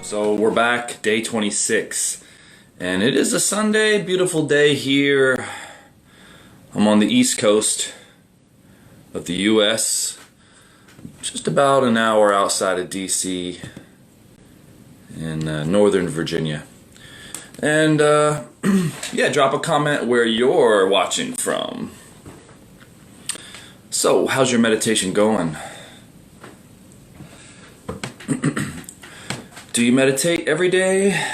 So we're back, day 26, and it is a Sunday, beautiful day here. I'm on the East Coast of the US, just about an hour outside of DC in Northern Virginia. And yeah, drop a comment where you're watching from. So, how's your meditation going? Do you meditate every day?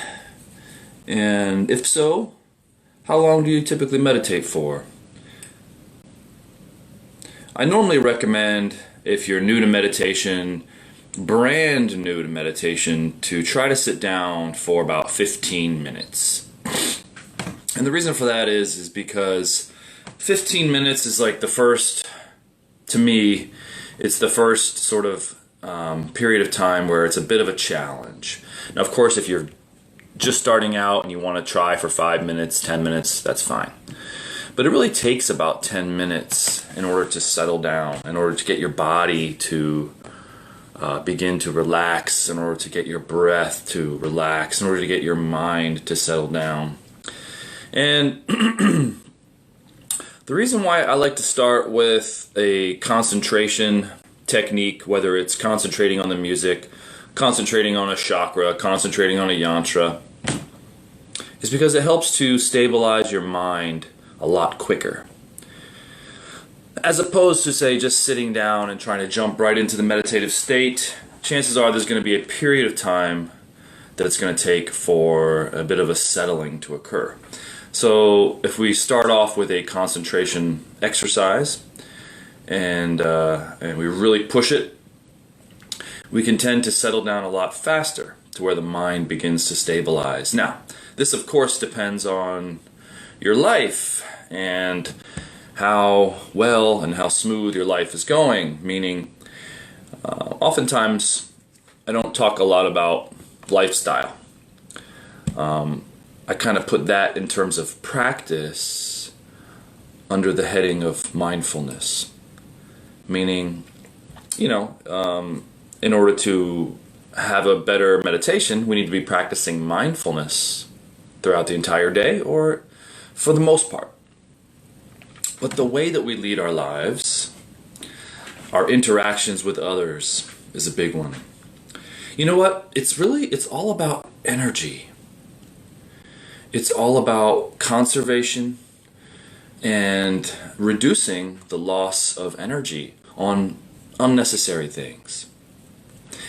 And if so, how long do you typically meditate for? I normally recommend, if you're new to meditation, brand new to meditation, to try to sit down for about 15 minutes. And the reason for that is because 15 minutes is like the first, to me, it's the first sort of period of time where it's a bit of a challenge. Now, of course, if you're just starting out and you want to try for 5 minutes, 10 minutes, that's fine. But it really takes about 10 minutes in order to settle down, in order to get your body to begin to relax, in order to get your breath to relax, in order to get your mind to settle down. And the reason why I like to start with a concentration technique, whether it's concentrating on the music, concentrating on a chakra, concentrating on a yantra, is because it helps to stabilize your mind a lot quicker. As opposed to, say, just sitting down and trying to jump right into the meditative state, chances are there's going to be a period of time that it's going to take for a bit of a settling to occur. So if we start off with a concentration exercise and we really push it, we can tend to settle down a lot faster to where the mind begins to stabilize. Now, this of course depends on your life and how well and how smooth your life is going, meaning oftentimes I don't talk a lot about lifestyle. I kind of put that in terms of practice under the heading of mindfulness, meaning, you know, in order to have a better meditation, we need to be practicing mindfulness throughout the entire day, or for the most part. But the way that we lead our lives, our interactions with others, is a big one. You know what? It's all about energy. It's all about conservation and reducing the loss of energy on unnecessary things,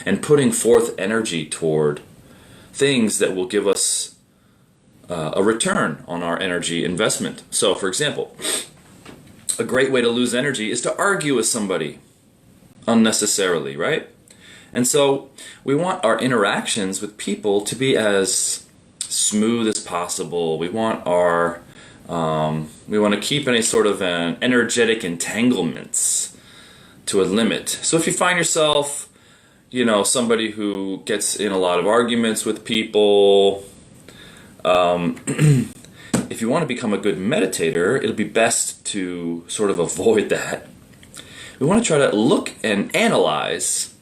and putting forth energy toward things that will give us a return on our energy investment. So, for example, a great way to lose energy is to argue with somebody unnecessarily, right? And so we want our interactions with people to be as smooth as possible. We want to keep any sort of an energetic entanglements to a limit. So if you find yourself, you know, somebody who gets in a lot of arguments with people, if you want to become a good meditator, it'll be best to sort of avoid that. We want to try to look and analyze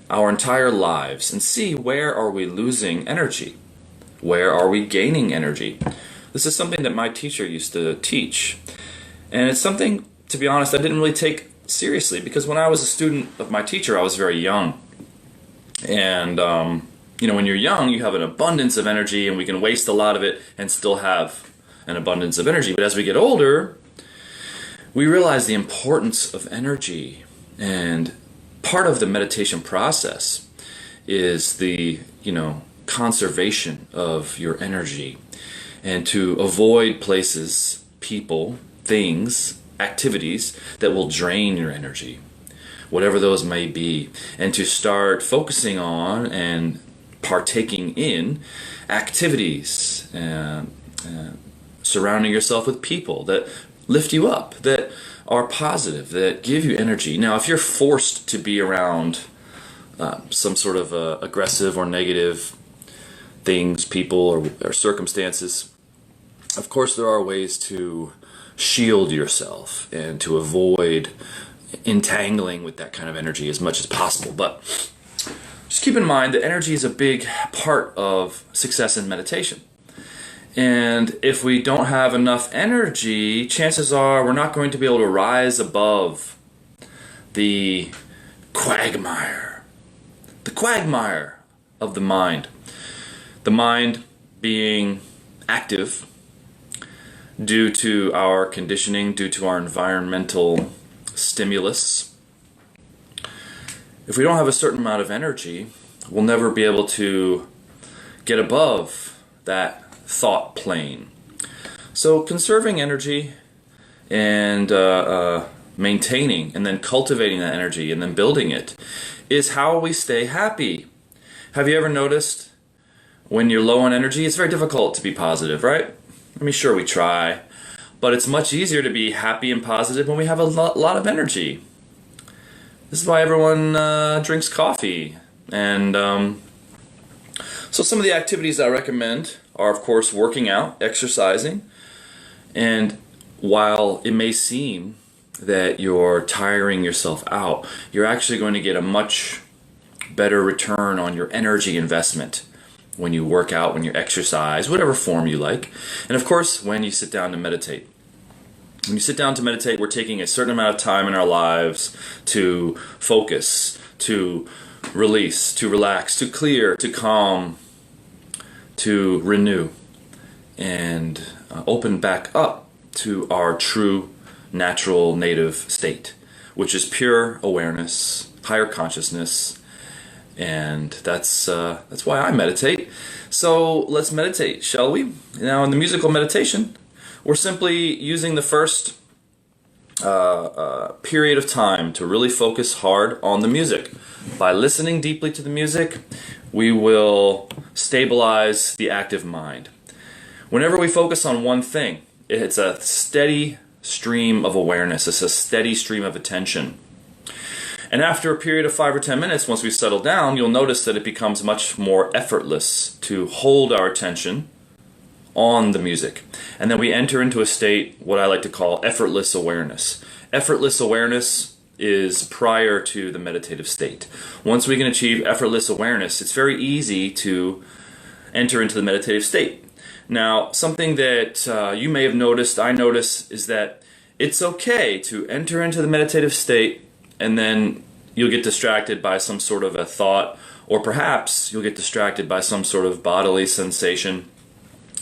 our entire lives and see, where are we losing energy? Where are we gaining energy? This is something that my teacher used to teach. And it's something, to be honest, I didn't really take seriously, because when I was a student of my teacher, I was very young. And, you know, when you're young, you have an abundance of energy, and we can waste a lot of it and still have an abundance of energy. But as we get older, we realize the importance of energy. And part of the meditation process is the, you know, conservation of your energy, and to avoid places, people, things, activities that will drain your energy, whatever those may be, and to start focusing on and partaking in activities, surrounding yourself with people that lift you up, that are positive, that give you energy. Now, if you're forced to be around some sort of aggressive or negative things, people, or circumstances, of course there are ways to shield yourself and to avoid entangling with that kind of energy as much as possible. But Just keep in mind that energy is a big part of success in meditation. And if we don't have enough energy, chances are we're not going to be able to rise above the quagmire. The quagmire of the mind. The mind being active due to our conditioning, due to our environmental stimulus. If we don't have a certain amount of energy, we'll never be able to get above that thought plane. So conserving energy and maintaining and then cultivating that energy and then building it is how we stay happy. Have you ever noticed when you're low on energy, it's very difficult to be positive, right? I mean, sure, we try, but it's much easier to be happy and positive when we have a lot of energy. This is why everyone drinks coffee. And so some of the activities I recommend are, of course, working out, exercising. And while it may seem that you're tiring yourself out, you're actually going to get a much better return on your energy investment when you work out, when you exercise, whatever form you like. And of course, when you sit down to meditate. When you sit down to meditate, we're taking a certain amount of time in our lives to focus, to release, to relax, to clear, to calm, to renew, and open back up to our true, natural, native state, which is pure awareness, higher consciousness, and that's why I meditate. So let's meditate, shall we? Now, in the musical meditation, we're simply using the first period of time to really focus hard on the music. By listening deeply to the music, we will stabilize the active mind. Whenever we focus on one thing, it's a steady stream of awareness. It's a steady stream of attention. And after a period of 5 or 10 minutes, once we settle down, you'll notice that it becomes much more effortless to hold our attention on the music. And then we enter into a state, what I like to call effortless awareness. Effortless awareness is prior to the meditative state. Once we can achieve effortless awareness, it's very easy to enter into the meditative state. Now, something that you may have noticed, I notice, is that it's okay to enter into the meditative state and then you'll get distracted by some sort of a thought, or perhaps you'll get distracted by some sort of bodily sensation.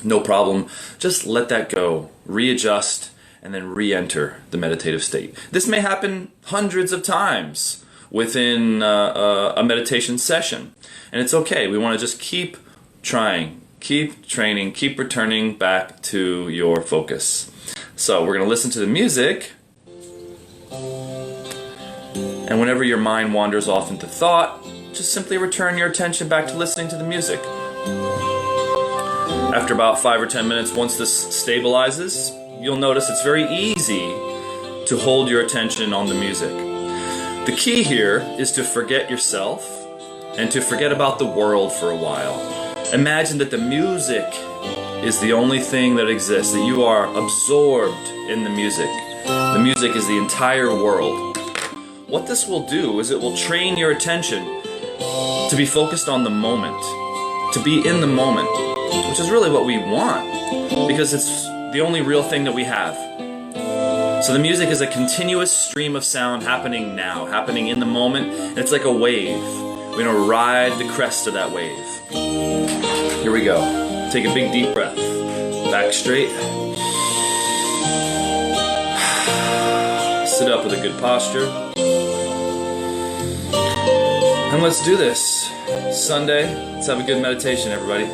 No problem. Just let that go. Readjust and then re-enter the meditative state. This may happen hundreds of times within a meditation session. And it's okay. We want to just keep trying, keep training, keep returning back to your focus. So we're going to listen to the music. And whenever your mind wanders off into thought, just simply return your attention back to listening to the music. After about 5 or 10 minutes, once this stabilizes, you'll notice it's very easy to hold your attention on the music. The key here is to forget yourself and to forget about the world for a while. Imagine that the music is the only thing that exists, that you are absorbed in the music. The music is the entire world. What this will do is it will train your attention to be focused on the moment, to be in the moment, which is really what we want, because it's the only real thing that we have. So the music is a continuous stream of sound happening now, happening in the moment, and it's like a wave. We're going to ride the crest of that wave. Here we go. Take a big deep breath. Back straight. Sit up with a good posture. And let's do this. Sunday, let's have a good meditation, everybody.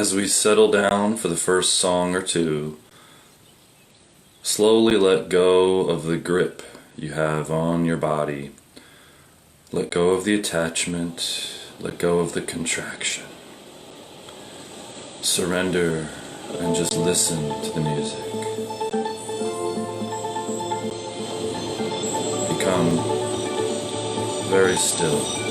As we settle down for the first song or two, slowly let go of the grip you have on your body. Let go of the attachment, let go of the contraction. Surrender and just listen to the music. Become very still.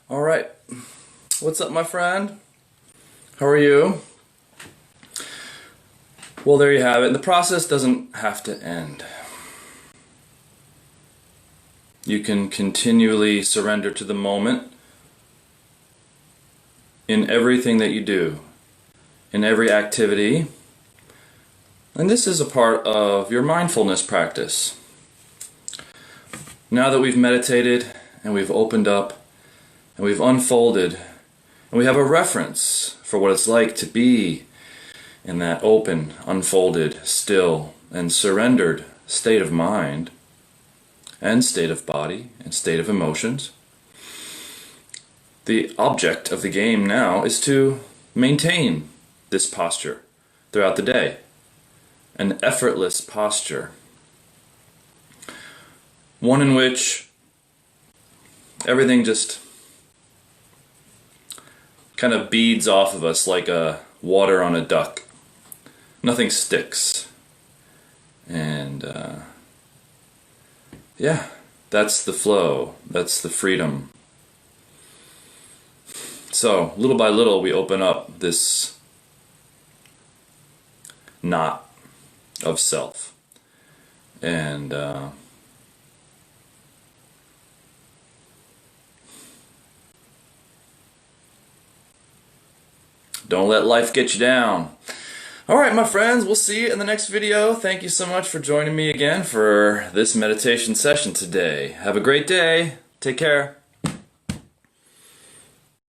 All right. What's up, my friend? How are you? Well, there you have it. The process doesn't have to end. You can continually surrender to the moment in everything that you do, in every activity. And this is a part of your mindfulness practice. Now that we've meditated and we've opened up and we've unfolded and we have a reference for what it's like to be in that open, unfolded, still, and surrendered state of mind and state of body and state of emotions, the object of the game now is to maintain this posture throughout the day. An effortless posture. One in which everything just kind of beads off of us like water on a duck. Nothing sticks. And yeah, that's the flow. That's the freedom. So, little by little, we open up this knot of self. And don't let life get you down. Alright, my friends, we'll see you in the next video. Thank you so much for joining me again for this meditation session today. Have a great day. Take care.